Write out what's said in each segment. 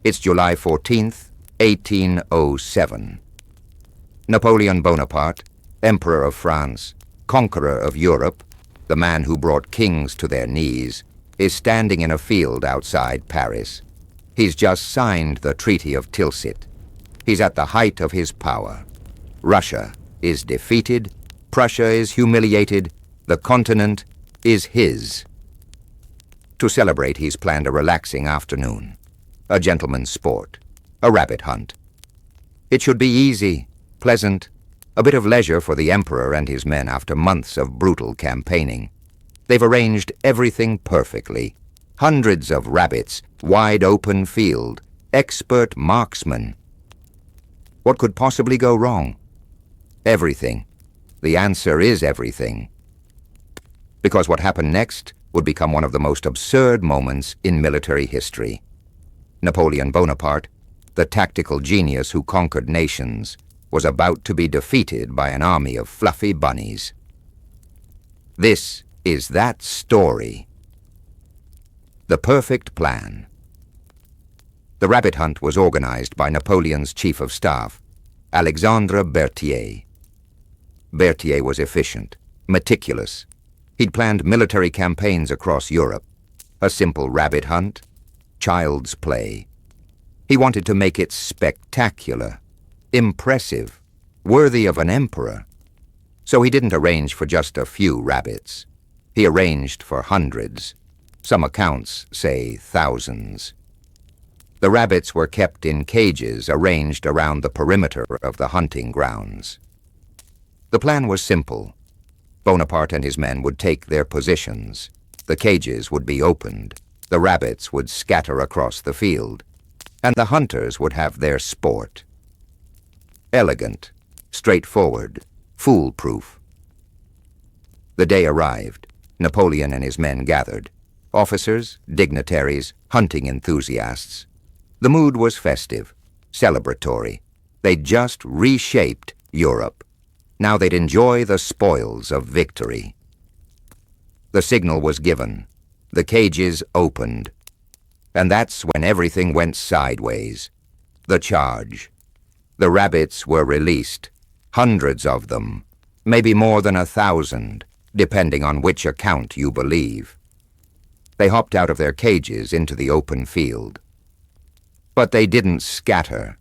It's July 14th, 1807. Napoleon Bonaparte, Emperor of France, conqueror of Europe, the man who brought kings to their knees, is standing in a field outside Paris. He's just signed the Treaty of Tilsit. He's at the height of his power. Russia is defeated, Prussia is humiliated, the continent is his. To celebrate, he's planned a relaxing afternoon, a gentleman's sport, a rabbit hunt. It should be easy, pleasant, a bit of leisure for the emperor and his men after months of brutal campaigning. They've arranged everything perfectly. Hundreds of rabbits, wide open field, expert marksmen. What could possibly go wrong? Everything. The answer is everything. Because what happened next would become one of the most absurd moments in military history. Napoleon Bonaparte, the tactical genius who conquered nations, was about to be defeated by an army of fluffy bunnies. This is that story. The perfect plan. The rabbit hunt was organized by Napoleon's chief of staff, Alexandre Berthier. Berthier was efficient, meticulous. He'd planned military campaigns across Europe. A simple rabbit hunt, child's play. He wanted to make it spectacular, impressive, worthy of an emperor. So he didn't arrange for just a few rabbits. He arranged for hundreds. Some accounts say thousands. The rabbits were kept in cages arranged around the perimeter of the hunting grounds. The plan was simple. Bonaparte and his men would take their positions. The cages would be opened. The rabbits would scatter across the field. And the hunters would have their sport. Elegant, straightforward, foolproof. The day arrived. Napoleon and his men gathered. Officers, dignitaries, hunting enthusiasts. The mood was festive, celebratory. They'd just reshaped Europe. Now they'd enjoy the spoils of victory. The signal was given. The cages opened. And that's when everything went sideways. The charge. The rabbits were released. Hundreds of them. Maybe more than 1,000, depending on which account you believe. They hopped out of their cages into the open field. But they didn't scatter.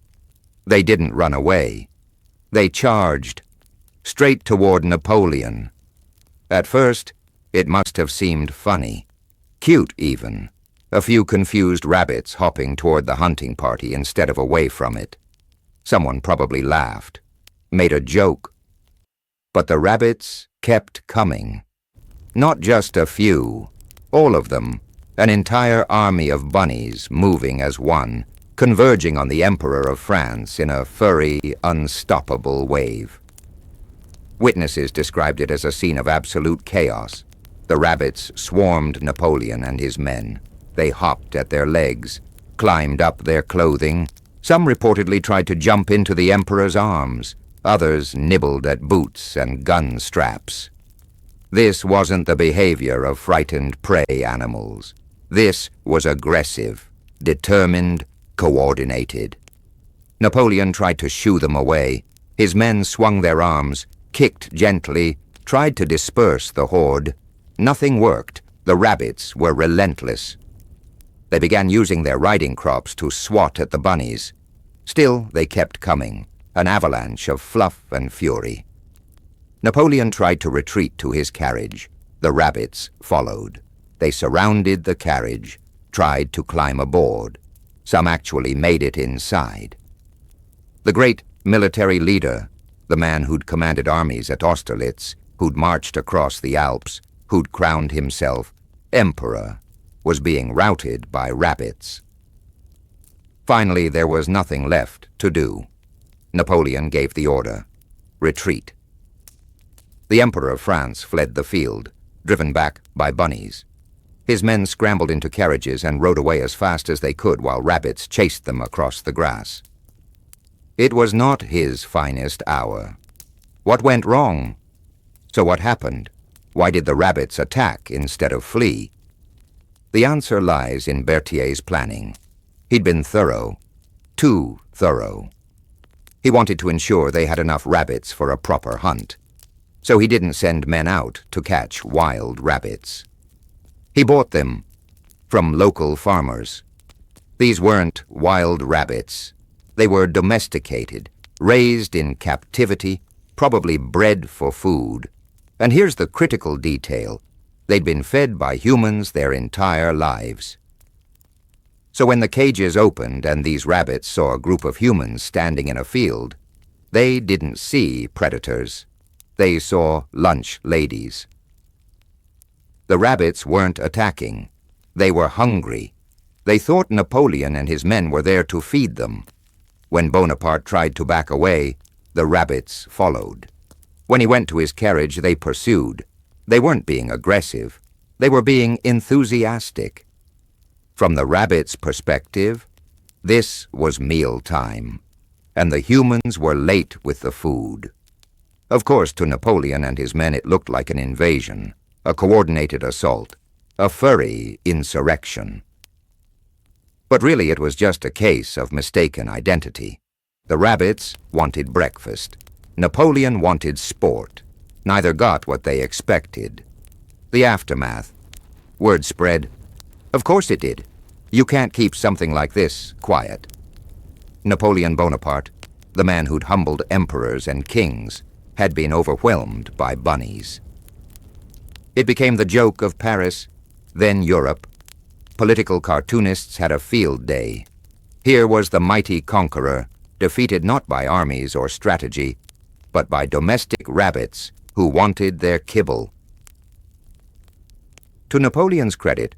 They didn't run away. They charged, straight toward Napoleon. At first, it must have seemed funny, cute even, a few confused rabbits hopping toward the hunting party instead of away from it. Someone probably laughed, made a joke. But the rabbits kept coming. Not just a few, all of them, an entire army of bunnies moving as one, converging on the Emperor of France in a furry, unstoppable wave. Witnesses described it as a scene of absolute chaos. The rabbits swarmed Napoleon and his men. They hopped at their legs, climbed up their clothing. Some reportedly tried to jump into the Emperor's arms. Others nibbled at boots and gun straps. This wasn't the behavior of frightened prey animals. This was aggressive, determined, coordinated. Napoleon tried to shoo them away. His men swung their arms, kicked gently, tried to disperse the horde. Nothing worked. The rabbits were relentless. They began using their riding crops to swat at the bunnies. Still, they kept coming, an avalanche of fluff and fury. Napoleon tried to retreat to his carriage. The rabbits followed. They surrounded the carriage, tried to climb aboard. Some actually made it inside. The great military leader, the man who'd commanded armies at Austerlitz, who'd marched across the Alps, who'd crowned himself emperor, was being routed by rabbits. Finally, there was nothing left to do. Napoleon gave the order, retreat. The Emperor of France fled the field, driven back by bunnies. His men scrambled into carriages and rode away as fast as they could while rabbits chased them across the grass. It was not his finest hour. What went wrong? So what happened? Why did the rabbits attack instead of flee? The answer lies in Berthier's planning. He'd been thorough, too thorough. He wanted to ensure they had enough rabbits for a proper hunt, so he didn't send men out to catch wild rabbits. He bought them from local farmers. These weren't wild rabbits. They were domesticated, raised in captivity, probably bred for food. And here's the critical detail. They'd been fed by humans their entire lives. So when the cages opened and these rabbits saw a group of humans standing in a field, they didn't see predators. They saw lunch ladies. The rabbits weren't attacking. They were hungry. They thought Napoleon and his men were there to feed them. When Bonaparte tried to back away, the rabbits followed. When he went to his carriage, they pursued. They weren't being aggressive. They were being enthusiastic. From the rabbits' perspective, this was mealtime, and the humans were late with the food. Of course, to Napoleon and his men it looked like an invasion, a coordinated assault, a furry insurrection. But really it was just a case of mistaken identity. The rabbits wanted breakfast. Napoleon wanted sport. Neither got what they expected. The aftermath. Word spread. Of course it did. You can't keep something like this quiet. Napoleon Bonaparte, the man who'd humbled emperors and kings, had been overwhelmed by bunnies. It became the joke of Paris, then Europe. Political cartoonists had a field day. Here was the mighty conqueror, defeated not by armies or strategy, but by domestic rabbits who wanted their kibble. To Napoleon's credit,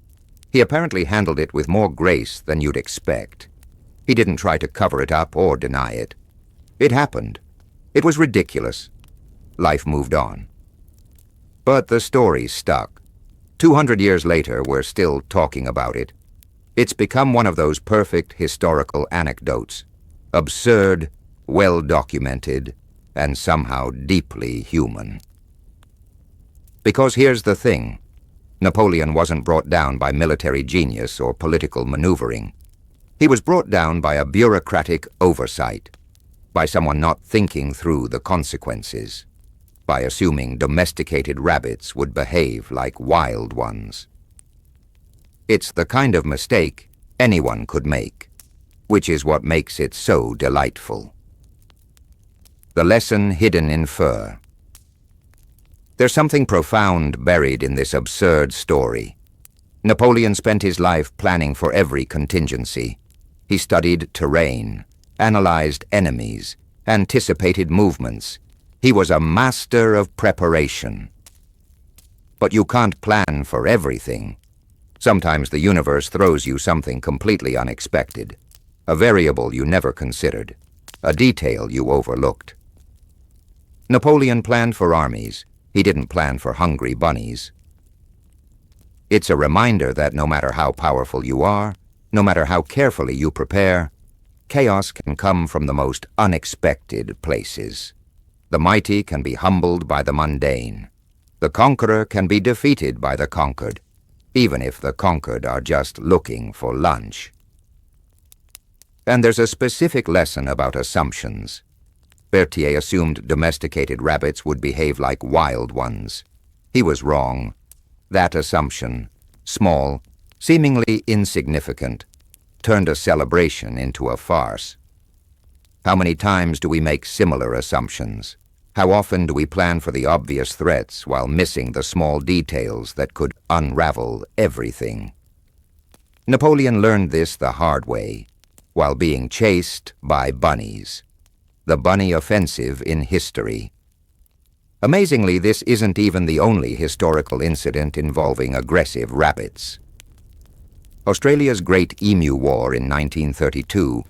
he apparently handled it with more grace than you'd expect. He didn't try to cover it up or deny it. It happened. It was ridiculous. Life moved on. But the story stuck. 200 years later, we're still talking about it. It's become one of those perfect historical anecdotes. Absurd, well-documented, and somehow deeply human. Because here's the thing. Napoleon wasn't brought down by military genius or political maneuvering. He was brought down by a bureaucratic oversight, by someone not thinking through the consequences, by assuming domesticated rabbits would behave like wild ones. It's the kind of mistake anyone could make, which is what makes it so delightful. The lesson hidden in fur. There's something profound buried in this absurd story. Napoleon spent his life planning for every contingency. He studied terrain, analyzed enemies, anticipated movements. He was a master of preparation. But you can't plan for everything. Sometimes the universe throws you something completely unexpected, a variable you never considered, a detail you overlooked. Napoleon planned for armies. He didn't plan for hungry bunnies. It's a reminder that no matter how powerful you are, no matter how carefully you prepare, chaos can come from the most unexpected places. The mighty can be humbled by the mundane. The conqueror can be defeated by the conquered, even if the conquered are just looking for lunch. And there's a specific lesson about assumptions. Berthier assumed domesticated rabbits would behave like wild ones. He was wrong. That assumption, small, seemingly insignificant, turned a celebration into a farce. How many times do we make similar assumptions? How often do we plan for the obvious threats while missing the small details that could unravel everything? Napoleon learned this the hard way, while being chased by bunnies. The bunny offensive in history. Amazingly, this isn't even the only historical incident involving aggressive rabbits. Australia's Great Emu War in 1932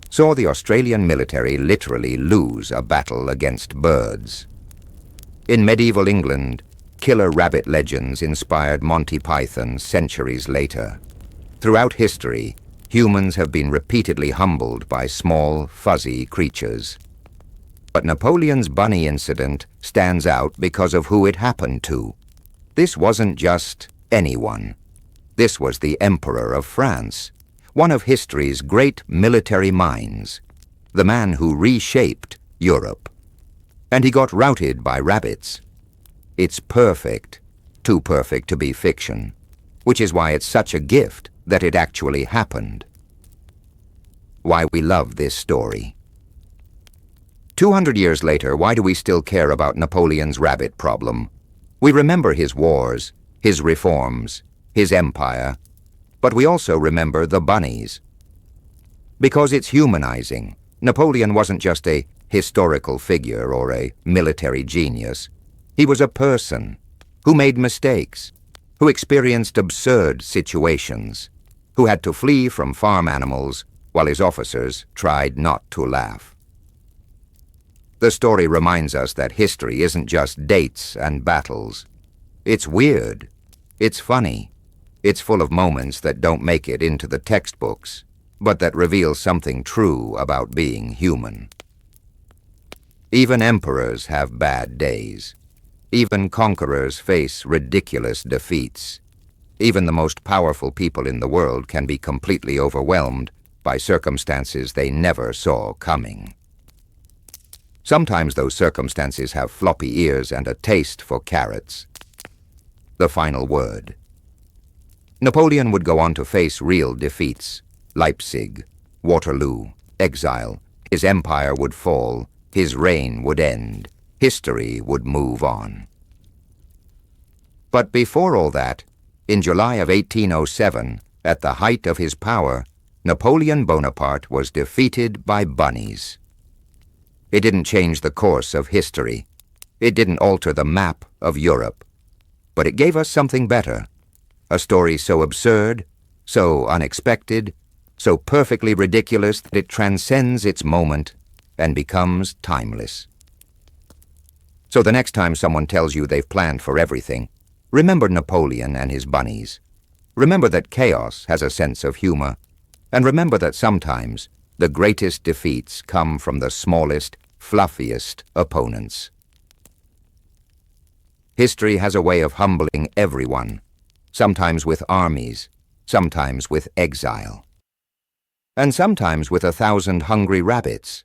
saw the Australian military literally lose a battle against birds. In medieval England, killer rabbit legends inspired Monty Python centuries later. Throughout history, humans have been repeatedly humbled by small, fuzzy creatures. But Napoleon's bunny incident stands out because of who it happened to. This wasn't just anyone. This was the Emperor of France, one of history's great military minds, the man who reshaped Europe. And he got routed by rabbits. It's perfect, too perfect to be fiction, which is why it's such a gift that it actually happened. Why we love this story. 200 years later, why do we still care about Napoleon's rabbit problem? We remember his wars, his reforms, his empire, but we also remember the bunnies. Because it's humanizing. Napoleon wasn't just a historical figure or a military genius. He was a person who made mistakes, who experienced absurd situations, who had to flee from farm animals while his officers tried not to laugh. The story reminds us that history isn't just dates and battles. It's weird, it's funny, it's full of moments that don't make it into the textbooks, but that reveal something true about being human. Even emperors have bad days. Even conquerors face ridiculous defeats. Even the most powerful people in the world can be completely overwhelmed by circumstances they never saw coming. Sometimes those circumstances have floppy ears and a taste for carrots. The final word. Napoleon would go on to face real defeats. Leipzig, Waterloo, exile. His empire would fall. His reign would end. History would move on. But before all that, in July of 1807, at the height of his power, Napoleon Bonaparte was defeated by bunnies. It didn't change the course of history. It didn't alter the map of Europe. But it gave us something better. A story so absurd, so unexpected, so perfectly ridiculous that it transcends its moment and becomes timeless. So the next time someone tells you they've planned for everything, remember Napoleon and his bunnies. Remember that chaos has a sense of humor, and remember that sometimes the greatest defeats come from the smallest, fluffiest opponents. History has a way of humbling everyone, sometimes with armies, sometimes with exile, and sometimes with 1,000 hungry rabbits.